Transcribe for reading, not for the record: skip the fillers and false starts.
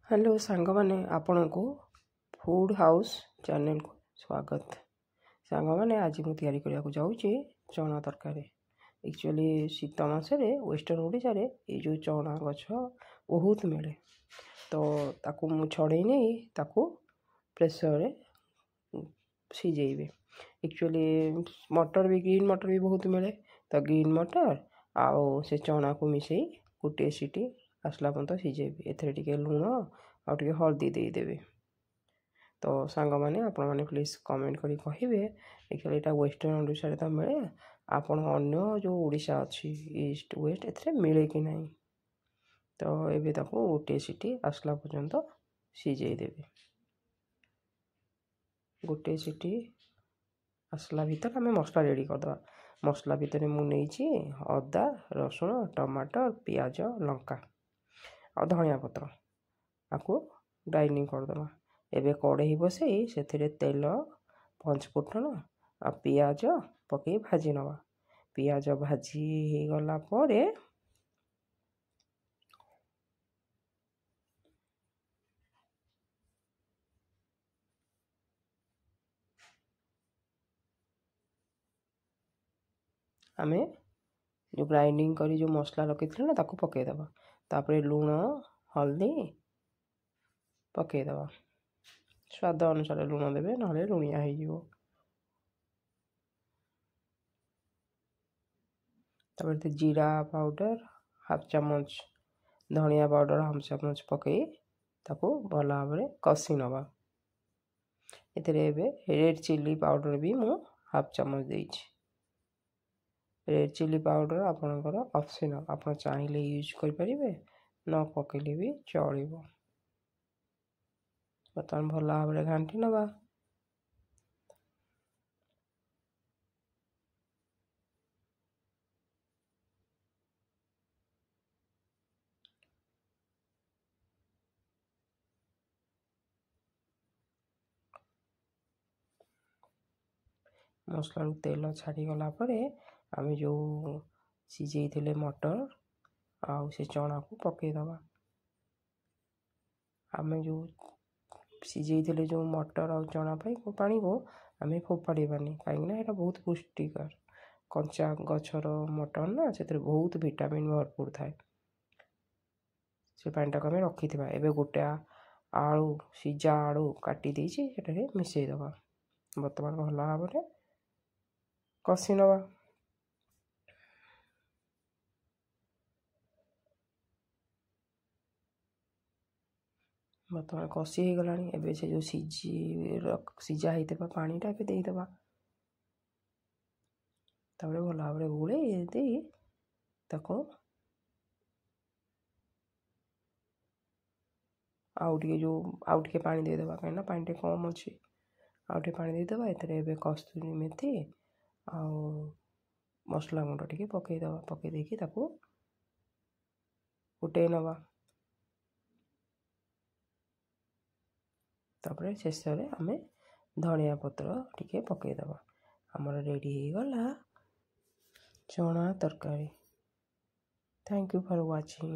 Hello सांग माने आपण को फूड हाउस चैनल को स्वागत। सांग माने आज मु तैयारी करिया को जाउची चना तरकारी। एक्चुअली शीत मासरे वेस्टर्न ओडिशा रे ए जो चना गछ बहुत मिले, तो ताकू मु छड़े नहीं ताकू प्रेशर रे सिझेबे। एक्चुअली मटर भी ग्रीन मटर भी बहुत मिले, तो ग्रीन मटर आउ से चना को मिसई गोटे सीटी आसला पर्यंत सिझेबे। एथरे टिके लुण आउ टिके हल्दी देदेवे। तो सांग माने आपण माने प्लीज कमेंट करी कहिबे एक्चुअली एटा वेस्टर्न ओडिशा रे तो मिले, आपण अन्य जो ओडिशा अच्छी ईस्ट वेस्ट एथरे मिले कि नहीं। तो एबे ताको गोटे सीटी आसला पर्यंत सिझेई देबे। गोटे सीटी आसला भीतर आम मसला रेडी करदे। मसला भितर मु नेइछि अदा रसुण टमाटर पियाज लंका और धनिया पत्र आपको ग्राइंडिंग करदे। एबे कड़े बसई से तेल पंचफुटन आ पियाज पकई भाजी नवा। पियाज भाजी गला परे आमे जो ग्राइंडिंग करी जो मसला रखी ना ताको पकई दबा। तापरे लूण हल्दी पकई दबा। स्वाद अनुसार लूण देबे, नहले लुणिया हो जिवो। तापरे जीरा पाउडर हाफ चामच, धनिया पाउडर हाफ चामच पकई ताको भल भाव कषि नवा। एथरे एबे रेड चिली पाउडर भी मु हाफ चामच देइछि। रेड चिली पाउडर आपणकर ऑप्शनल, आपण चाहिले यूज कर परिबे, न पकेले भी चलिबो। बर्तमान भल भाव घांटी नवा। मसला तेल छाड़ी गला परे आमे जो सिझे थे मटर आउ से चना को पकई दबा। आमे जो सिझे थे जो मटर आउ चना पानी को आमे फोपाड़बानी, कहीं एटा बहुत पुष्टिकर। कंचा गछर मटर ना से बहुत विटामिन भरपूर थाए। से पानी टाक रखी था। एबे गोटे आलू सीझा आलू काटी देछि सेटारे मिसई दबा। बर्तमान भल भाव कषि नवा। बर्तमान कषि हो गलानी। एबे से जो सीझा होता पानीटा एबे देदबा। तापरे भल भाव गोले दे ताको आउ टिके पानी देदबा, कहीं पानी टे कम अच्छी। आउ टिके पानी देदबा। एथरे एबे कस्तूरी मेथी आउ मसला गुंड टिके पकई दबा। पकई देकी ताको फुटई नवा। तापरे शेष रे आमे धनिया पत्र टिके पकई दबा। हमर रेडी हो गला चना तरकारी। Thank you for watching.